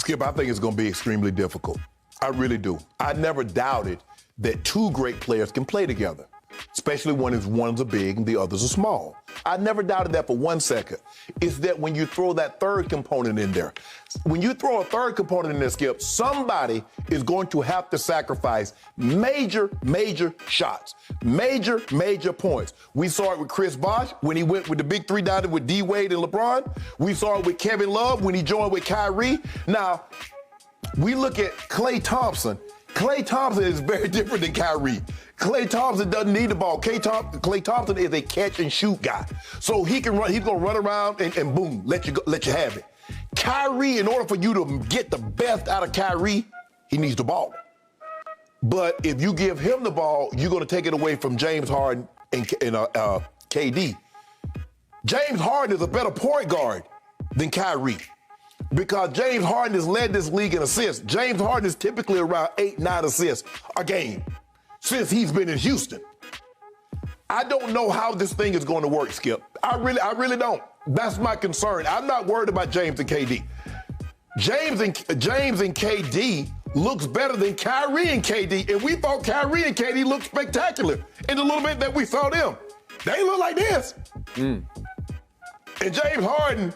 Skip, I think it's going to be extremely difficult. I really do. I never doubted that two great players can play together, especially when one's a big and the other's a small. I never doubted that for 1 second. It's that when you throw that third component in there, when you throw a third component in there, Skip, somebody is going to have to sacrifice major shots, major points. We saw it with Chris Bosh when he went with the big three down there with D. Wade and LeBron. We saw it with Kevin Love when he joined with Kyrie. Now, we look at Klay Thompson. Klay Thompson is very different than Kyrie. Klay Thompson doesn't need the ball. Klay Thompson is a catch and shoot guy. So he can run, he's gonna run around and boom, let you have it. Kyrie, in order for you to get the best out of Kyrie, he needs the ball. But if you give him the ball, you're gonna take it away from James Harden and KD. James Harden is a better point guard than Kyrie, because James Harden has led this league in assists. James Harden is typically around 8-9 assists a game since he's been in Houston. I don't know how this thing is going to work, Skip. I really don't. That's my concern. I'm not worried about James and KD. James and KD looks better than Kyrie and KD, and we thought Kyrie and KD looked spectacular in the little bit that we saw them. They look like this. And James Harden,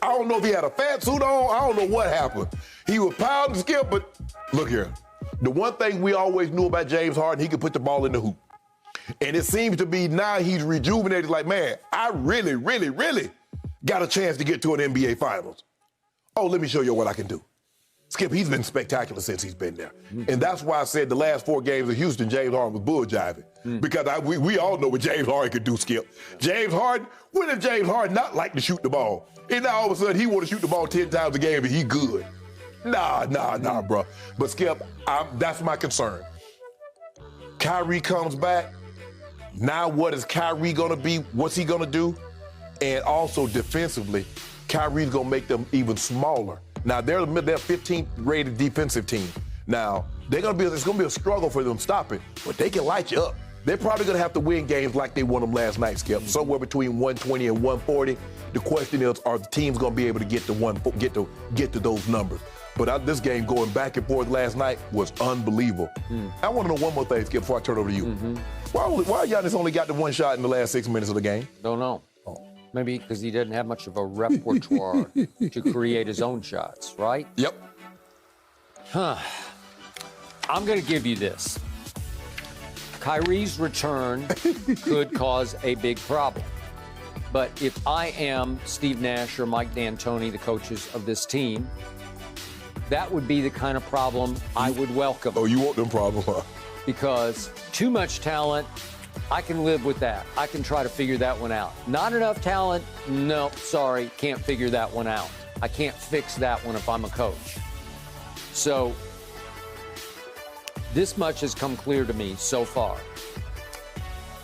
I don't know if he had a fat suit on. I don't know what happened. He was pounding, Skip, but look here. The one thing we always knew about James Harden, he could put the ball in the hoop. And it seems to be now he's rejuvenated, like, man, I really got a chance to get to an NBA Finals. Oh, let me show you what I can do. Skip, he's been spectacular since he's been there. And that's why I said the last 4 games of Houston, James Harden was bull jiving. Because we all know what James Harden could do, Skip. James Harden, when did James Harden not like to shoot the ball? And now all of a sudden he want to shoot the ball 10 times a game and he good. Nah, bro. But Skip, that's my concern. Kyrie comes back. Now what is Kyrie gonna be? What's he gonna do? And also defensively, Kyrie's gonna make them even smaller. Now they're 15th rated defensive team. Now it's gonna be a struggle for them stopping, but they can light you up. They're probably gonna have to win games like they won them last night, Skip. Somewhere between 120 and 140. The question is, are the teams gonna be able to get to those numbers? But this game going back and forth last night was unbelievable. I want to know one more thing, Skip, before I turn it over to you. Why Giannis only got the one shot in the last 6 minutes of the game? Don't know. Maybe because he didn't have much of a repertoire to create his own shots, right? Yep. I'm going to give you this. Kyrie's return could cause a big problem. But if I am Steve Nash or Mike D'Antoni, the coaches of this team, that would be the kind of problem I would welcome. Oh, you want them problems, huh? Because too much talent, I can live with that. I can try to figure that one out. Not enough talent, no, sorry, can't figure that one out. I can't fix that one if I'm a coach. So this much has come clear to me so far.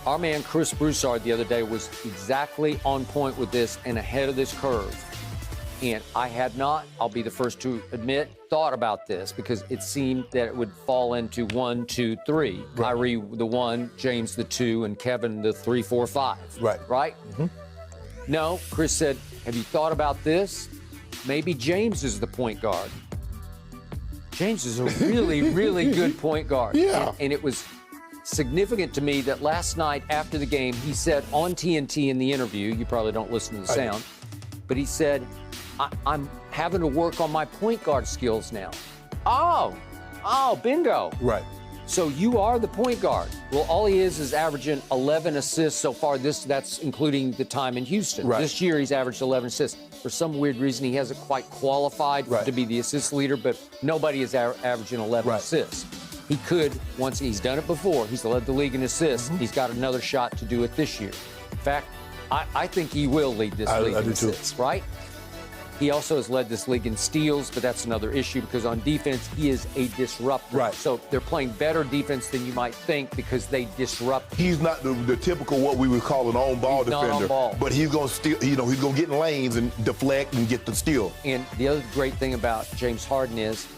Our man Chris Broussard the other day was exactly on point with this and ahead of this curve. And I had not, I'll be the first to admit, thought about this because it seemed that it would fall into 1, 2, 3. Right. Kyrie the 1, James the 2, and Kevin the 3, 4, 5. Right? No, Chris said, have you thought about this? Maybe James is the point guard. James is a really good point guard. Yeah. And it was significant to me that last night after the game, he said on TNT in the interview, you probably don't listen to the sound, but he said, I'm having to work on my point guard skills now. Oh, bingo. Right. So you are the point guard. Well, all he is averaging 11 assists so far. That's including the time in Houston. Right. This year he's averaged 11 assists. For some weird reason, he hasn't quite qualified to be the assist leader, but nobody is averaging 11 assists. He could, once he's done it before, he's led the league in assists. He's got another shot to do it this year. In fact, I think he will lead this league in assists, right? He also has led this league in steals, but that's another issue because on defense, he is a disruptor. Right. So they're playing better defense than you might think because they disrupt. He's not the typical what we would call an on-ball defender. Not on ball. But he's going to steal, he's going to get in lanes and deflect and get the steal. And the other great thing about James Harden is,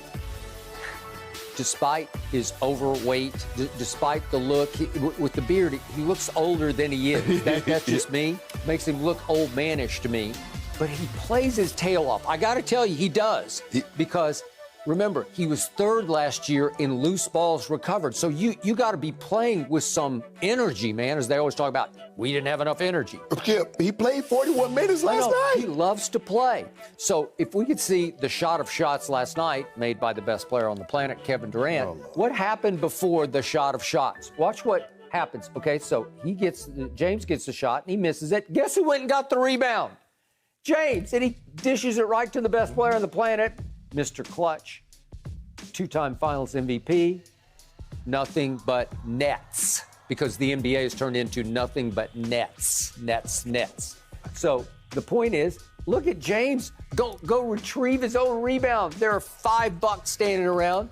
despite his overweight, despite the look, with the beard, he looks older than he is. That's just me. Makes him look old manish to me. but he plays his tail off. I got to tell you, he does. Because remember, he was third last year in loose balls recovered. So you got to be playing with some energy, man, as they always talk about. We didn't have enough energy. He played 41 minutes last night. He loves to play. So if we could see the shot of shots last night made by the best player on the planet, Kevin Durant, what happened before the shot of shots? Watch what happens. Okay, so James gets the shot and he misses it. Guess who went and got the rebound? James, and he dishes it right to the best player on the planet, Mr. Clutch, two-time Finals MVP, nothing but nets, because the NBA has turned into nothing but nets. So the point is, look at James go retrieve his own rebound. There are $5 standing around,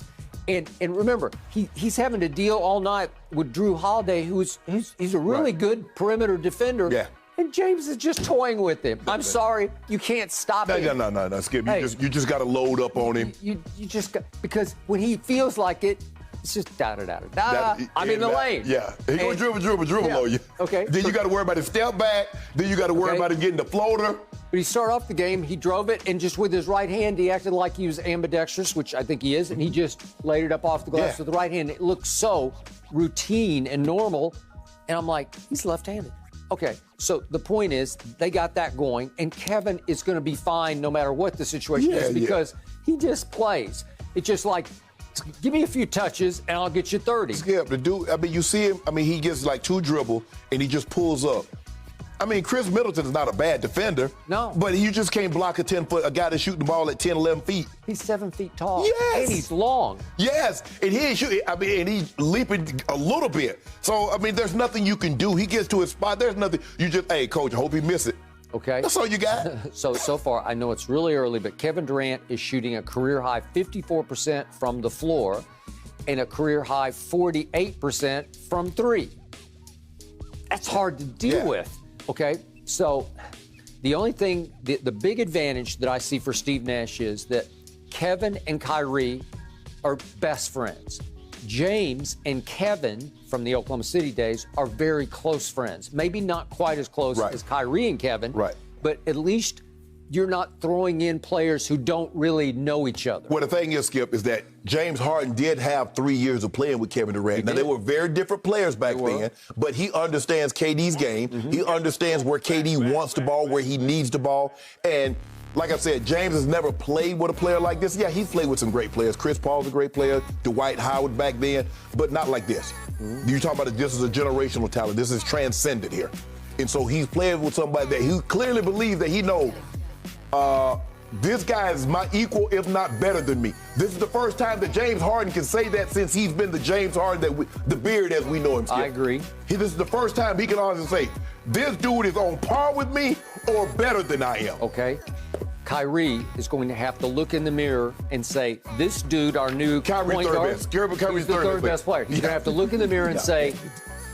and remember, he's having to deal all night with Drew Holiday, he's a really good perimeter defender. Yeah. And James is just toying with him. I'm sorry, you can't stop him. No, Skip. Hey, you just got to load up on him. You just got, because when he feels like it, it's just da-da-da-da-da. I'm in the lane. Yeah. He going to dribble on you. Okay. Then you got to worry about his step back. Then you got to worry about him getting the floater. But he started off the game, he drove it, and just with his right hand, he acted like he was ambidextrous, which I think he is, and he just laid it up off the glass with the right hand. It looked so routine and normal, and I'm like, he's left-handed. Okay, so the point is, they got that going, and Kevin is going to be fine no matter what the situation is, because he just plays. It's just like, give me a few touches, and I'll get you 30. Skip, the dude, I mean, you see him, he gets like 2 dribble, and he just pulls up. Chris Middleton is not a bad defender. No. But you just can't block a guy that's shooting the ball at 10, 11 feet. He's 7 feet tall. Yes. And he's long. Yes. And he ain't shooting, and he's leaping a little bit. So, there's nothing you can do. He gets to his spot. There's nothing. You just, hey, coach, I hope he miss it. Okay. That's all you got. So far, I know it's really early, but Kevin Durant is shooting a career-high 54% from the floor and a career-high 48% from 3. That's hard to deal with. Okay, so the only thing, the big advantage that I see for Steve Nash is that Kevin and Kyrie are best friends. James and Kevin from the Oklahoma City days are very close friends. Maybe not quite as close as Kyrie and Kevin, but at least you're not throwing in players who don't really know each other. Well, the thing is, Skip, is that James Harden did have 3 years of playing with Kevin Durant. Now, they were very different players back then, but he understands KD's game. He understands where KD wants the ball, where he needs the ball. And like I said, James has never played with a player like this. Yeah, he's played with some great players. Chris Paul's a great player, Dwight Howard back then, but not like this. You talk about this is a generational talent. This is transcendent here. And so he's playing with somebody that he clearly believes that he knows, this guy is my equal, if not better than me. This is the first time that James Harden can say that since he's been the James Harden, the beard as we know him. Skip. I agree. This is the first time he can honestly say, this dude is on par with me or better than I am. Okay. Kyrie is going to have to look in the mirror and say, this dude, our new point guard, he's the third best player. He's going to have to look in the mirror and say,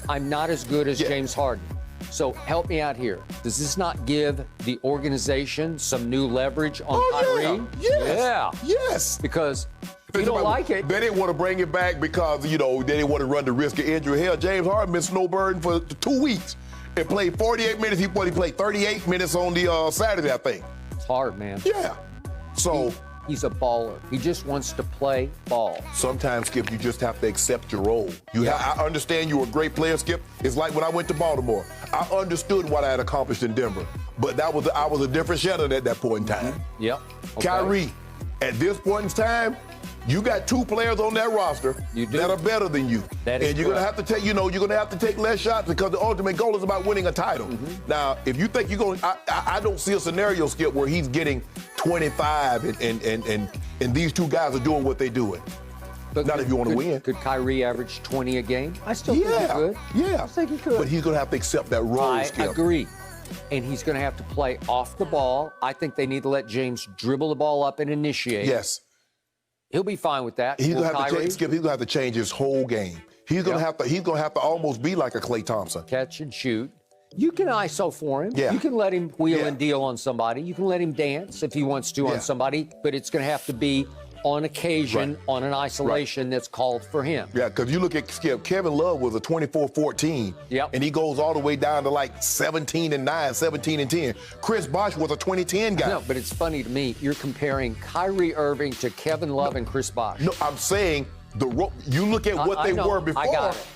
I'm not as good as James Harden. So help me out here. Does this not give the organization some new leverage on Kyrie? Yes. Because if you don't like it. They didn't want to bring it back because, they didn't want to run the risk of injury. Hell, James Harden been snowbirding for 2 weeks and played 48 minutes. He played 38 minutes on the Saturday, I think. It's hard, man. Yeah. So he's a baller. He just wants to play ball. Sometimes, Skip, you just have to accept your role. I understand you're a great player, Skip. It's like when I went to Baltimore. I understood what I had accomplished in Denver, but I was a different Shannon at that point in time. Yep. Okay. Kyrie, at this point in time, you got 2 players on that roster that are better than you. And you're gonna have to take, you're gonna have to take less shots because the ultimate goal is about winning a title. Now, if you think you're going, I don't see a scenario, Skip, where he's getting 25 and these 2 guys are doing what they're doing. But not if you want to win. Could Kyrie average 20 a game? I still think he could. I think he could. But he's going to have to accept that role, Skip. I agree. And he's going to have to play off the ball. I think they need to let James dribble the ball up and initiate. Yes. He'll be fine with that. He's going to have to change, Skip. He's going to have to change his whole game. He's going to have to. He's going to have to almost be like a Klay Thompson. Catch and shoot. You can ISO for him. Yeah. You can let him wheel and deal on somebody. You can let him dance if he wants to on somebody. But it's going to have to be on occasion, on an isolation that's called for him. Yeah, because you look at Skip, Kevin Love was a 24-14, and he goes all the way down to like 17-9, 17-10. Chris Bosh was a 2010 guy. No, but it's funny to me, you're comparing Kyrie Irving to Kevin Love and Chris Bosh. No, I'm saying you look at what they were before. I got it.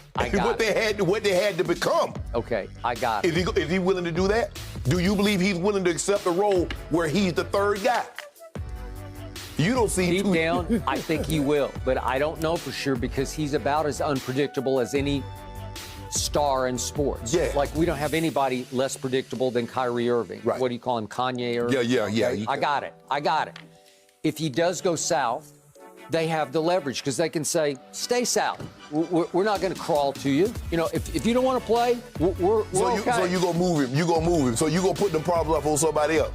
What they had to become. Okay, I got it. Is he willing to do that? Do you believe he's willing to accept a role where he's the third guy? You don't see deep down. I think he will, but I don't know for sure because he's about as unpredictable as any star in sports. Yeah. Like we don't have anybody less predictable than Kyrie Irving. Right. What do you call him, Kanye Irving? Yeah. Okay? I got it. If he does go south, they have the leverage because they can say, stay south. We're not going to crawl to you. You know, if you don't want to play, we're okay. So you going to move him. So you going to put the problem up on somebody else.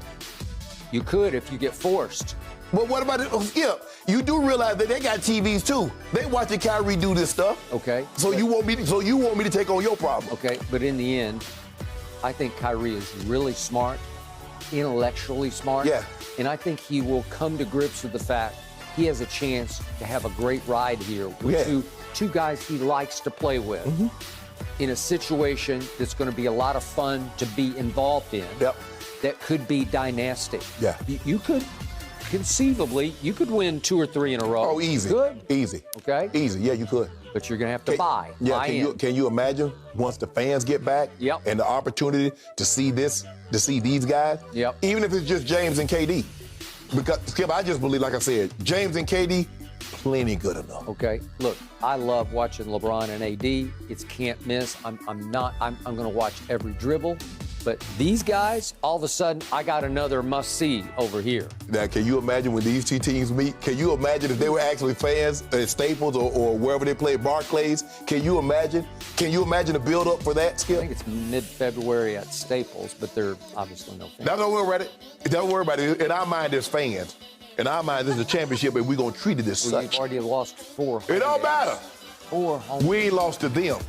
You could if you get forced. But what about it? Skip, you do realize that they got TVs too. They watching Kyrie do this stuff. Okay. So you want me to take on your problem. Okay, but in the end, I think Kyrie is really smart, intellectually smart. Yeah. And I think he will come to grips with the fact he has a chance to have a great ride here with two guys he likes to play with in a situation that's going to be a lot of fun to be involved in. Yep. That could be dynastic. Yeah. You could, conceivably, you could win 2 or 3 in a row. Oh, easy. Good. Easy. Okay. Easy. Yeah, you could. But you're going to have to buy. Yeah. Can you imagine once the fans get back? Yep. And the opportunity to see these guys? Yep. Even if it's just James and KD. Because, Skip, I just believe, like I said, James and KD, plenty good enough. Okay. Look, I love watching LeBron and AD. It's can't miss. I'm going to watch every dribble. But these guys, all of a sudden, I got another must-see over here. Now, can you imagine when these two teams meet? Can you imagine if they were actually fans at Staples or wherever they play, Barclays? Can you imagine? Can you imagine the build-up for that, Skip? I think it's mid-February at Staples, but they're obviously no fans. Don't worry about it. Don't worry about it. In our mind, there's fans. In our mind, this is a championship, and we're going to treat it as such. You've already lost 4. It don't matter. 4 home. We ain't lost to them.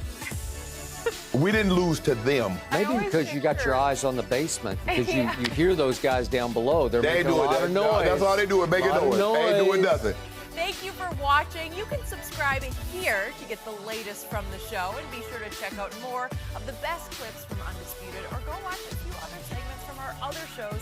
We didn't lose to them. Maybe because you got your eyes on the basement, because you hear those guys down below. They're making a lot of noise. That's all they do is make a noise. They ain't doing nothing. Thank you for watching. You can subscribe here to get the latest from the show, and be sure to check out more of the best clips from Undisputed, or go watch a few other segments from our other shows